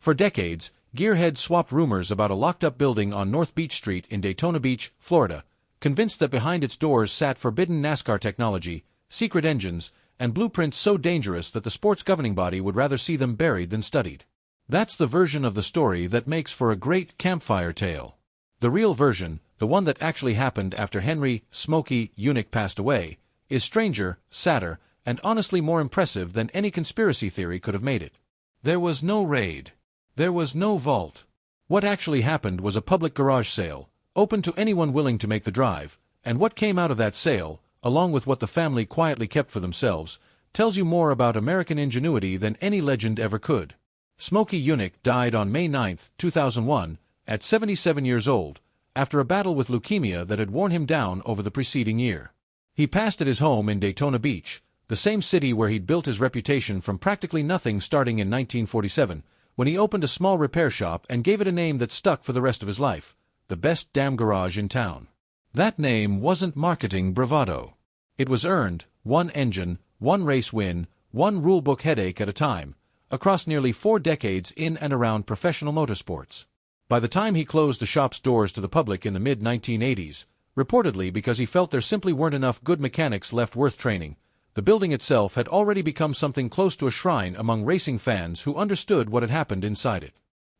For decades, gearheads swapped rumors about a locked-up building on North Beach Street in Daytona Beach, Florida, convinced that behind its doors sat forbidden NASCAR technology, secret engines, and blueprints so dangerous that the sport's governing body would rather see them buried than studied. That's the version of the story that makes for a great campfire tale. The real version, the one that actually happened after Henry Smokey Yunick passed away, is stranger, sadder, and honestly more impressive than any conspiracy theory could have made it. There was no raid. There was no vault. What actually happened was a public garage sale, open to anyone willing to make the drive, and what came out of that sale, along with what the family quietly kept for themselves, tells you more about American ingenuity than any legend ever could. Smokey Yunick died on May 9, 2001, at 77 years old, after a battle with leukemia that had worn him down over the preceding year. He passed at his home in Daytona Beach, the same city where he'd built his reputation from practically nothing starting in 1947, when he opened a small repair shop and gave it a name that stuck for the rest of his life, the best damn garage in town. That name wasn't marketing bravado. It was earned, one engine, one race win, one rulebook headache at a time, across nearly 4 decades in and around professional motorsports. By the time he closed the shop's doors to the public in the mid-1980s, reportedly because he felt there simply weren't enough good mechanics left worth training, the building itself had already become something close to a shrine among racing fans who understood what had happened inside it.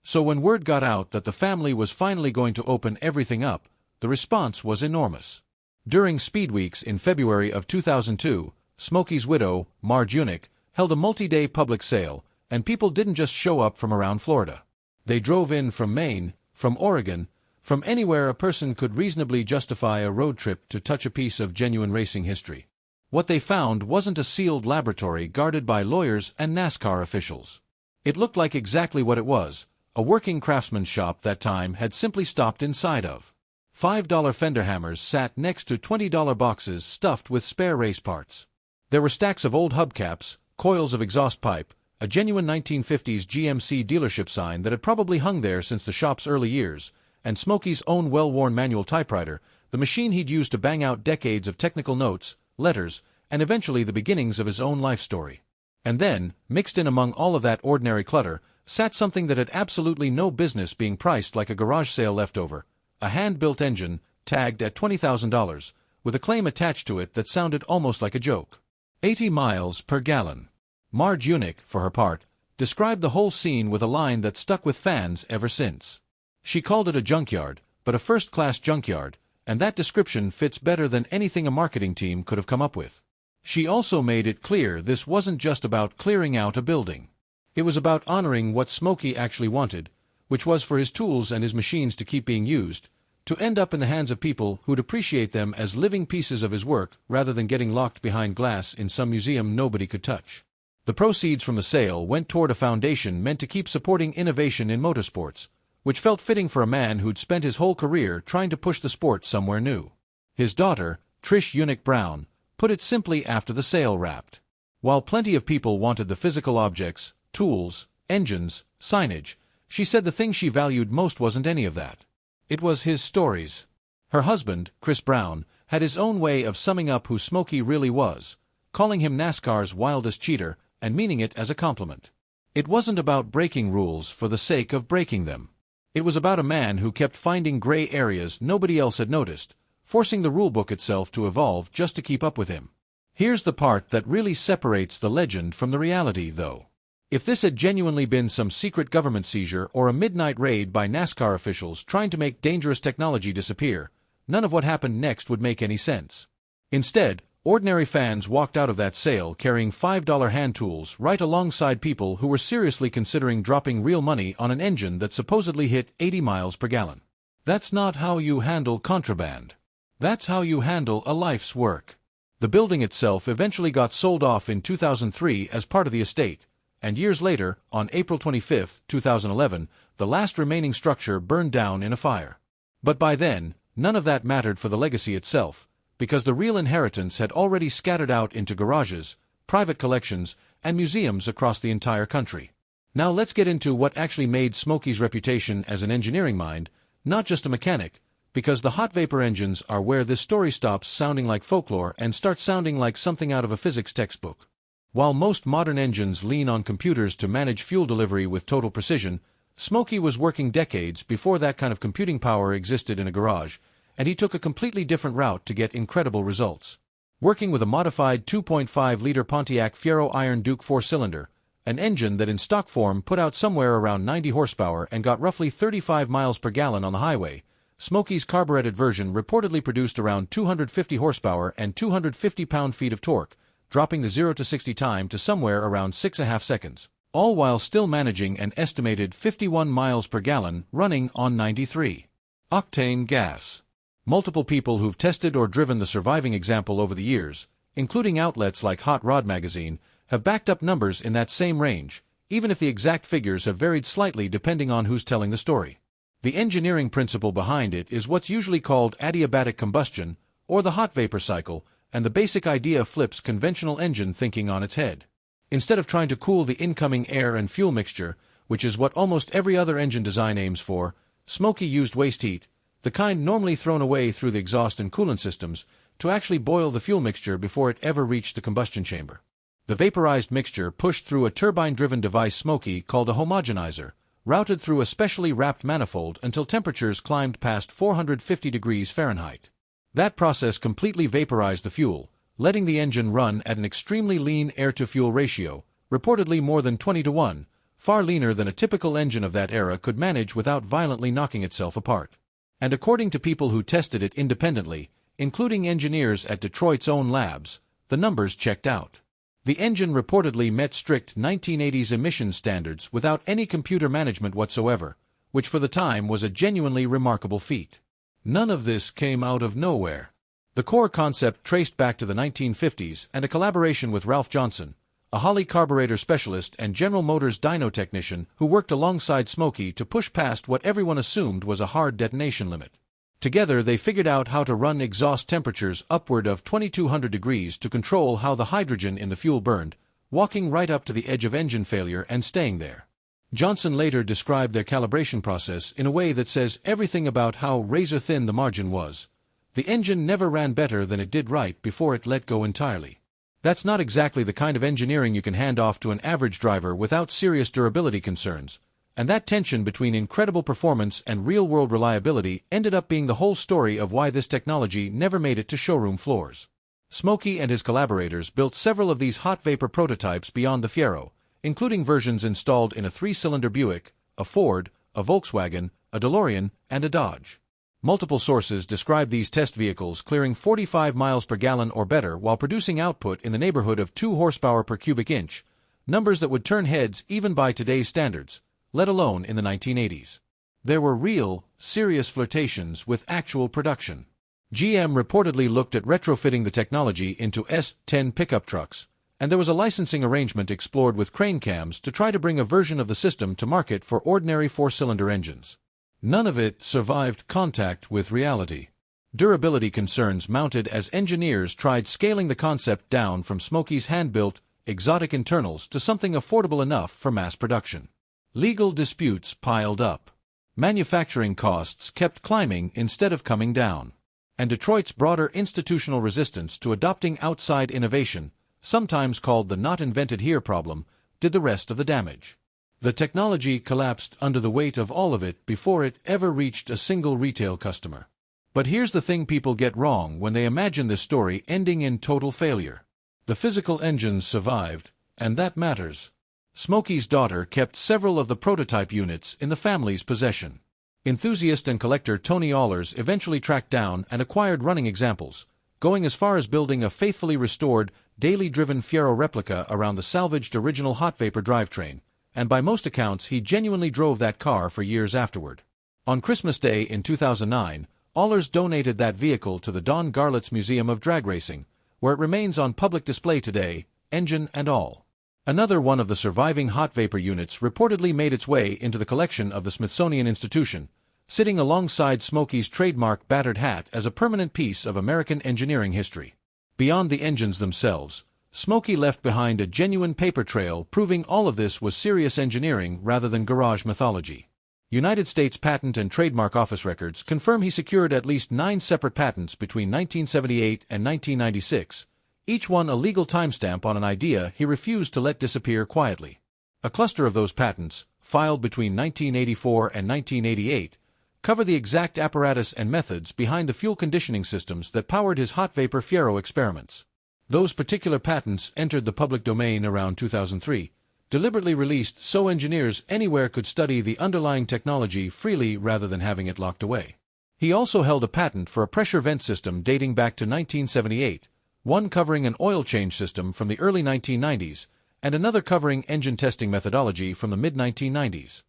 So when word got out that the family was finally going to open everything up, the response was enormous. During Speed Weeks in February of 2002, Smokey's widow, Marge Yunick, held a multi-day public sale, and people didn't just show up from around Florida. They drove in from Maine, from Oregon, from anywhere a person could reasonably justify a road trip to touch a piece of genuine racing history. What they found wasn't a sealed laboratory guarded by lawyers and NASCAR officials. It looked like exactly what it was, a working craftsman's shop that time had simply stopped inside of. $5 fender hammers sat next to $20 boxes stuffed with spare race parts. There were stacks of old hubcaps, coils of exhaust pipe, a genuine 1950s GMC dealership sign that had probably hung there since the shop's early years, and Smokey's own well-worn manual typewriter, the machine he'd used to bang out decades of technical notes, letters, and eventually the beginnings of his own life story. And then, mixed in among all of that ordinary clutter, sat something that had absolutely no business being priced like a garage sale leftover, a hand-built engine, tagged at $20,000, with a claim attached to it that sounded almost like a joke. 80 miles per gallon. Marge Yunick, for her part, described the whole scene with a line that stuck with fans ever since. She called it a junkyard, but a first-class junkyard, and that description fits better than anything a marketing team could have come up with. She also made it clear this wasn't just about clearing out a building. It was about honoring what Smokey actually wanted, which was for his tools and his machines to keep being used, to end up in the hands of people who'd appreciate them as living pieces of his work rather than getting locked behind glass in some museum nobody could touch. The proceeds from the sale went toward a foundation meant to keep supporting innovation in motorsports, which felt fitting for a man who'd spent his whole career trying to push the sport somewhere new. His daughter, Trish Yunick Brown, put it simply after the sale wrapped. While plenty of people wanted the physical objects, tools, engines, signage, she said the thing she valued most wasn't any of that. It was his stories. Her husband, Chris Brown, had his own way of summing up who Smokey really was, calling him NASCAR's wildest cheater and meaning it as a compliment. It wasn't about breaking rules for the sake of breaking them. It was about a man who kept finding gray areas nobody else had noticed, forcing the rulebook itself to evolve just to keep up with him. Here's the part that really separates the legend from the reality, though. If this had genuinely been some secret government seizure or a midnight raid by NASCAR officials trying to make dangerous technology disappear, none of what happened next would make any sense. Instead, ordinary fans walked out of that sale carrying $5 hand tools right alongside people who were seriously considering dropping real money on an engine that supposedly hit 80 miles per gallon. That's not how you handle contraband. That's how you handle a life's work. The building itself eventually got sold off in 2003 as part of the estate, and years later, on April 25, 2011, the last remaining structure burned down in a fire. But by then, none of that mattered for the legacy itself, because the real inheritance had already scattered out into garages, private collections, and museums across the entire country. Now let's get into what actually made Smokey's reputation as an engineering mind, not just a mechanic, because the hot vapor engines are where this story stops sounding like folklore and starts sounding like something out of a physics textbook. While most modern engines lean on computers to manage fuel delivery with total precision, Smokey was working decades before that kind of computing power existed in a garage, and he took a completely different route to get incredible results. Working with a modified 2.5-liter Pontiac Fiero Iron Duke 4-cylinder, an engine that in stock form put out somewhere around 90 horsepower and got roughly 35 miles per gallon on the highway, Smokey's carbureted version reportedly produced around 250 horsepower and 250 pound-feet of torque, dropping the 0 to 60 time to somewhere around 6.5 seconds, all while still managing an estimated 51 miles per gallon running on 93-octane gas. Multiple people who've tested or driven the surviving example over the years, including outlets like Hot Rod Magazine, have backed up numbers in that same range, even if the exact figures have varied slightly depending on who's telling the story. The engineering principle behind it is what's usually called adiabatic combustion, or the hot vapor cycle, and the basic idea flips conventional engine thinking on its head. Instead of trying to cool the incoming air and fuel mixture, which is what almost every other engine design aims for, Smokey used waste heat, the kind normally thrown away through the exhaust and coolant systems, to actually boil the fuel mixture before it ever reached the combustion chamber. The vaporized mixture pushed through a turbine-driven device Smokey called a homogenizer, routed through a specially wrapped manifold until temperatures climbed past 450 degrees Fahrenheit. That process completely vaporized the fuel, letting the engine run at an extremely lean air-to-fuel ratio, reportedly more than 20 to 1, far leaner than a typical engine of that era could manage without violently knocking itself apart. And according to people who tested it independently, including engineers at Detroit's own labs, the numbers checked out. The engine reportedly met strict 1980s emissions standards without any computer management whatsoever, which for the time was a genuinely remarkable feat. None of this came out of nowhere. The core concept traced back to the 1950s and a collaboration with Ralph Johnson, a Holley carburetor specialist and General Motors dyno technician who worked alongside Smokey to push past what everyone assumed was a hard detonation limit. Together they figured out how to run exhaust temperatures upward of 2200 degrees to control how the hydrogen in the fuel burned, walking right up to the edge of engine failure and staying there. Johnson later described their calibration process in a way that says everything about how razor-thin the margin was. The engine never ran better than it did right before it let go entirely. That's not exactly the kind of engineering you can hand off to an average driver without serious durability concerns, and that tension between incredible performance and real-world reliability ended up being the whole story of why this technology never made it to showroom floors. Smokey and his collaborators built several of these hot vapor prototypes beyond the Fiero, including versions installed in a 3-cylinder Buick, a Ford, a Volkswagen, a DeLorean, and a Dodge. Multiple sources describe these test vehicles clearing 45 miles per gallon or better while producing output in the neighborhood of 2 horsepower per cubic inch, numbers that would turn heads even by today's standards, let alone in the 1980s. There were real, serious flirtations with actual production. GM reportedly looked at retrofitting the technology into S10 pickup trucks, and there was a licensing arrangement explored with crane cams to try to bring a version of the system to market for ordinary 4-cylinder engines. None of it survived contact with reality. Durability concerns mounted as engineers tried scaling the concept down from Smokey's hand-built, exotic internals to something affordable enough for mass production. Legal disputes piled up. Manufacturing costs kept climbing instead of coming down. And Detroit's broader institutional resistance to adopting outside innovation, sometimes called the not invented here problem, did the rest of the damage. The technology collapsed under the weight of all of it before it ever reached a single retail customer. But here's the thing people get wrong when they imagine this story ending in total failure. The physical engines survived, and that matters. Smokey's daughter kept several of the prototype units in the family's possession. Enthusiast and collector Tony Allers eventually tracked down and acquired running examples, going as far as building a faithfully restored, daily-driven Fiero replica around the salvaged original hot vapor drivetrain, and by most accounts he genuinely drove that car for years afterward. On Christmas Day in 2009, Allers donated that vehicle to the Don Garlitz Museum of Drag Racing, where it remains on public display today, engine and all. Another one of the surviving hot vapor units reportedly made its way into the collection of the Smithsonian Institution, sitting alongside Smokey's trademark battered hat as a permanent piece of American engineering history. Beyond the engines themselves, Smokey left behind a genuine paper trail proving all of this was serious engineering rather than garage mythology. United States Patent and Trademark Office records confirm he secured at least 9 separate patents between 1978 and 1996, each one a legal timestamp on an idea he refused to let disappear quietly. A cluster of those patents, filed between 1984 and 1988, cover the exact apparatus and methods behind the fuel conditioning systems that powered his hot vapor Fiero experiments. Those particular patents entered the public domain around 2003, deliberately released so engineers anywhere could study the underlying technology freely rather than having it locked away. He also held a patent for a pressure vent system dating back to 1978, one covering an oil change system from the early 1990s, and another covering engine testing methodology from the mid-1990s.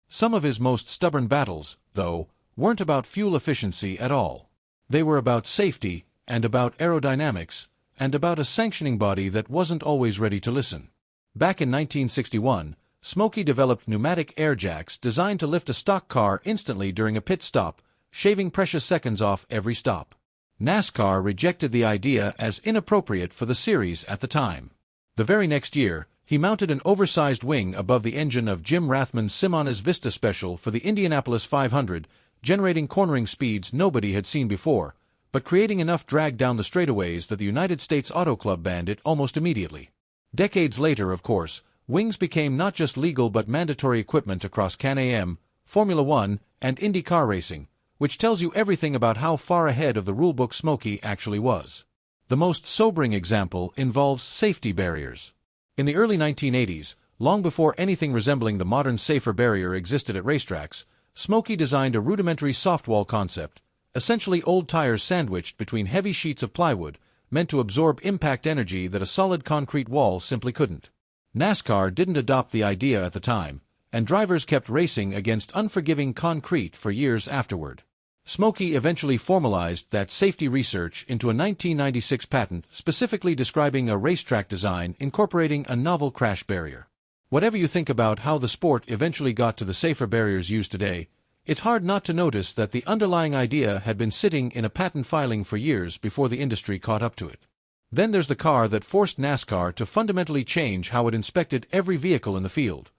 Some of his most stubborn battles, though, weren't about fuel efficiency at all. They were about safety, and about aerodynamics, and about a sanctioning body that wasn't always ready to listen. Back in 1961, Smokey developed pneumatic air jacks designed to lift a stock car instantly during a pit stop, shaving precious seconds off every stop. NASCAR rejected the idea as inappropriate for the series at the time. The very next year, he mounted an oversized wing above the engine of Jim Rathman's Simona's Vista Special for the Indianapolis 500, generating cornering speeds nobody had seen before, but creating enough drag down the straightaways that the United States Auto Club banned it almost immediately. Decades later, of course, wings became not just legal but mandatory equipment across Can-Am, Formula One, and IndyCar racing, which tells you everything about how far ahead of the rulebook Smokey actually was. The most sobering example involves safety barriers. In the early 1980s, long before anything resembling the modern safer barrier existed at racetracks, Smokey designed a rudimentary softwall concept, essentially old tires sandwiched between heavy sheets of plywood, meant to absorb impact energy that a solid concrete wall simply couldn't. NASCAR didn't adopt the idea at the time, and drivers kept racing against unforgiving concrete for years afterward. Smokey eventually formalized that safety research into a 1996 patent specifically describing a racetrack design incorporating a novel crash barrier. Whatever you think about how the sport eventually got to the safer barriers used today, it's hard not to notice that the underlying idea had been sitting in a patent filing for years before the industry caught up to it. Then there's the car that forced NASCAR to fundamentally change how it inspected every vehicle in the field.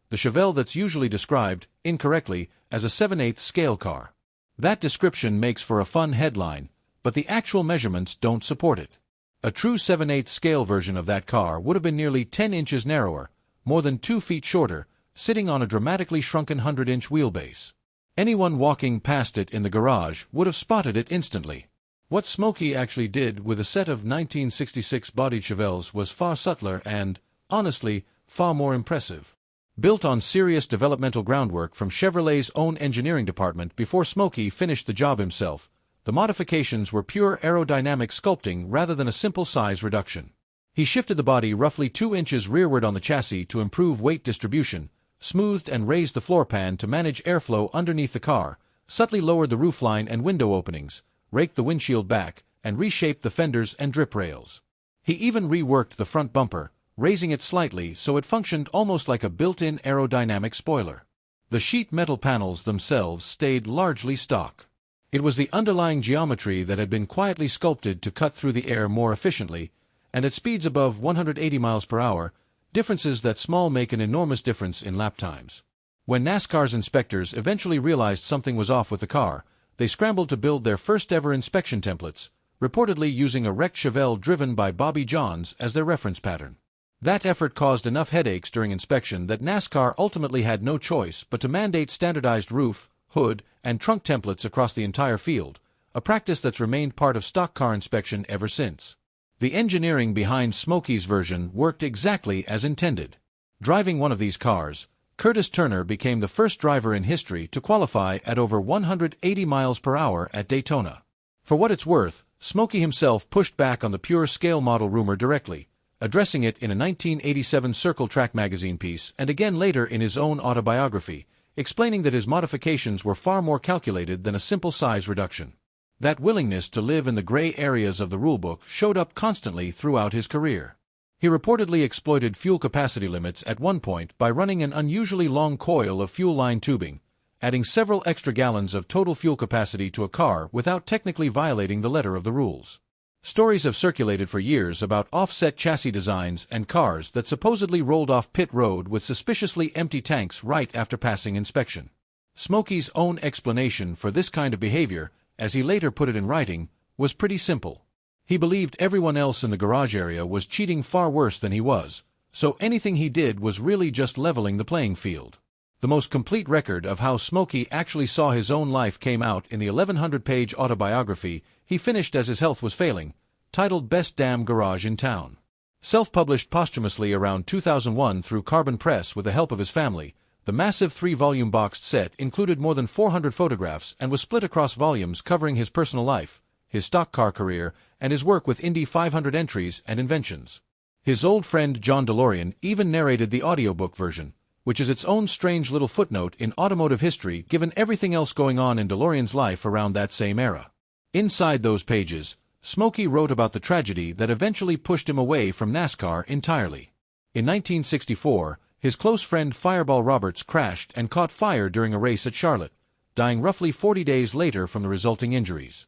The Chevelle that's usually described, incorrectly, as a 7/8 scale car. That description makes for a fun headline, but the actual measurements don't support it. A true 7/8 scale version of that car would have been nearly 10 inches narrower, more than 2 feet shorter, sitting on a dramatically shrunken 100-inch wheelbase. Anyone walking past it in the garage would have spotted it instantly. What Smokey actually did with a set of 1966 bodied Chevelles was far subtler and, honestly, far more impressive. Built on serious developmental groundwork from Chevrolet's own engineering department before Smokey finished the job himself, the modifications were pure aerodynamic sculpting rather than a simple size reduction. He shifted the body roughly 2 inches rearward on the chassis to improve weight distribution, smoothed and raised the floor pan to manage airflow underneath the car, subtly lowered the roofline and window openings, raked the windshield back, and reshaped the fenders and drip rails. He even reworked the front bumper, raising it slightly so it functioned almost like a built-in aerodynamic spoiler. The sheet metal panels themselves stayed largely stock. It was the underlying geometry that had been quietly sculpted to cut through the air more efficiently, and at speeds above 180 miles per hour, differences that small make an enormous difference in lap times. When NASCAR's inspectors eventually realized something was off with the car, they scrambled to build their first-ever inspection templates, reportedly using a wrecked Chevelle driven by Bobby Johns as their reference pattern. That effort caused enough headaches during inspection that NASCAR ultimately had no choice but to mandate standardized roof, hood, and trunk templates across the entire field, a practice that's remained part of stock car inspection ever since. The engineering behind Smokey's version worked exactly as intended. Driving one of these cars, Curtis Turner became the first driver in history to qualify at over 180 miles per hour at Daytona. For what it's worth, Smokey himself pushed back on the pure scale model rumor directly, addressing it in a 1987 Circle Track magazine piece and again later in his own autobiography, explaining that his modifications were far more calculated than a simple size reduction. That willingness to live in the gray areas of the rulebook showed up constantly throughout his career. He reportedly exploited fuel capacity limits at one point by running an unusually long coil of fuel line tubing, adding several extra gallons of total fuel capacity to a car without technically violating the letter of the rules. Stories have circulated for years about offset chassis designs and cars that supposedly rolled off pit road with suspiciously empty tanks right after passing inspection. Smokey's own explanation for this kind of behavior, as he later put it in writing, was pretty simple. He believed everyone else in the garage area was cheating far worse than he was, so anything he did was really just leveling the playing field. The most complete record of how Smokey actually saw his own life came out in the 1,100-page autobiography he finished as his health was failing, titled Best Damn Garage in Town. Self-published posthumously around 2001 through Carbon Press with the help of his family, the massive 3-volume boxed set included more than 400 photographs and was split across volumes covering his personal life, his stock car career, and his work with Indy 500 entries and inventions. His old friend John DeLorean even narrated the audiobook version, which is its own strange little footnote in automotive history given everything else going on in DeLorean's life around that same era. Inside those pages, Smokey wrote about the tragedy that eventually pushed him away from NASCAR entirely. In 1964, his close friend Fireball Roberts crashed and caught fire during a race at Charlotte, dying roughly 40 days later from the resulting injuries.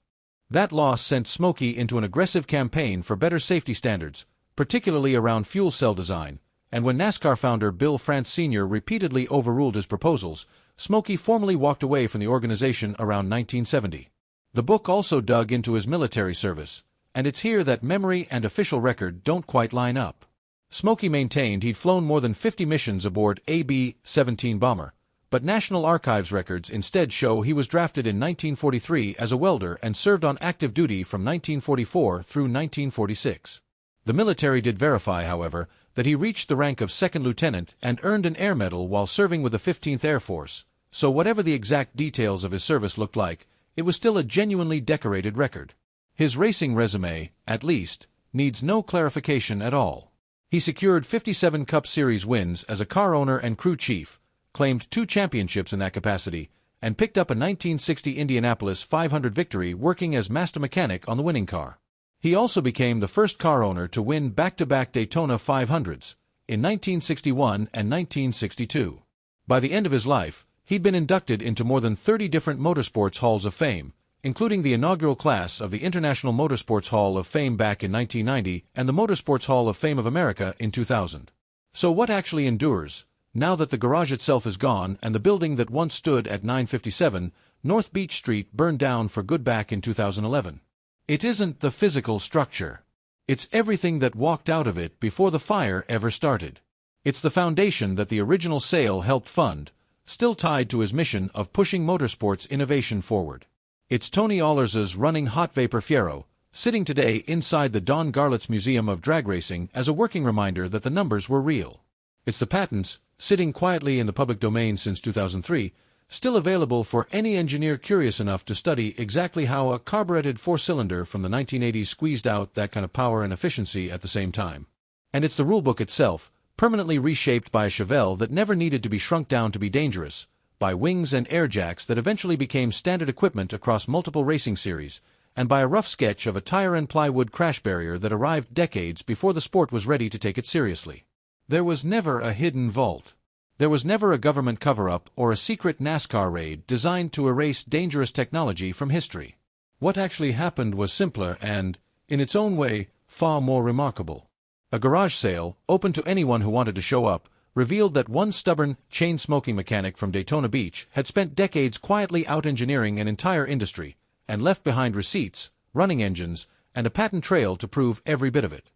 That loss sent Smokey into an aggressive campaign for better safety standards, particularly around fuel cell design, and when NASCAR founder Bill France Sr. repeatedly overruled his proposals, Smokey formally walked away from the organization around 1970. The book also dug into his military service, and it's here that memory and official record don't quite line up. Smokey maintained he'd flown more than 50 missions aboard a B-17 bomber, but National Archives records instead show he was drafted in 1943 as a welder and served on active duty from 1944 through 1946. The military did verify, however, that he reached the rank of second lieutenant and earned an Air Medal while serving with the 15th Air Force, so whatever the exact details of his service looked like, it was still a genuinely decorated record. His racing resume, at least, needs no clarification at all. He secured 57 Cup Series wins as a car owner and crew chief, claimed 2 championships in that capacity, and picked up a 1960 Indianapolis 500 victory working as master mechanic on the winning car. He also became the first car owner to win back-to-back Daytona 500s, in 1961 and 1962. By the end of his life, he'd been inducted into more than 30 different motorsports halls of fame, including the inaugural class of the International Motorsports Hall of Fame back in 1990 and the Motorsports Hall of Fame of America in 2000. So what actually endures, now that the garage itself is gone and the building that once stood at 957 North Beach Street burned down for good back in 2011? It isn't the physical structure. It's everything that walked out of it before the fire ever started. It's the foundation that the original sale helped fund, still tied to his mission of pushing motorsports innovation forward. It's Tony Allers's running hot vapor Fiero, sitting today inside the Don Garlits Museum of Drag Racing as a working reminder that the numbers were real. It's the patents, sitting quietly in the public domain since 2003, still available for any engineer curious enough to study exactly how a carbureted 4-cylinder from the 1980s squeezed out that kind of power and efficiency at the same time. And it's the rulebook itself, permanently reshaped by a Chevelle that never needed to be shrunk down to be dangerous, by wings and air jacks that eventually became standard equipment across multiple racing series, and by a rough sketch of a tire and plywood crash barrier that arrived decades before the sport was ready to take it seriously. There was never a hidden vault. There was never a government cover-up or a secret NASCAR raid designed to erase dangerous technology from history. What actually happened was simpler and, in its own way, far more remarkable. A garage sale, open to anyone who wanted to show up, revealed that one stubborn, chain-smoking mechanic from Daytona Beach had spent decades quietly out-engineering an entire industry, and left behind receipts, running engines, and a patent trail to prove every bit of it.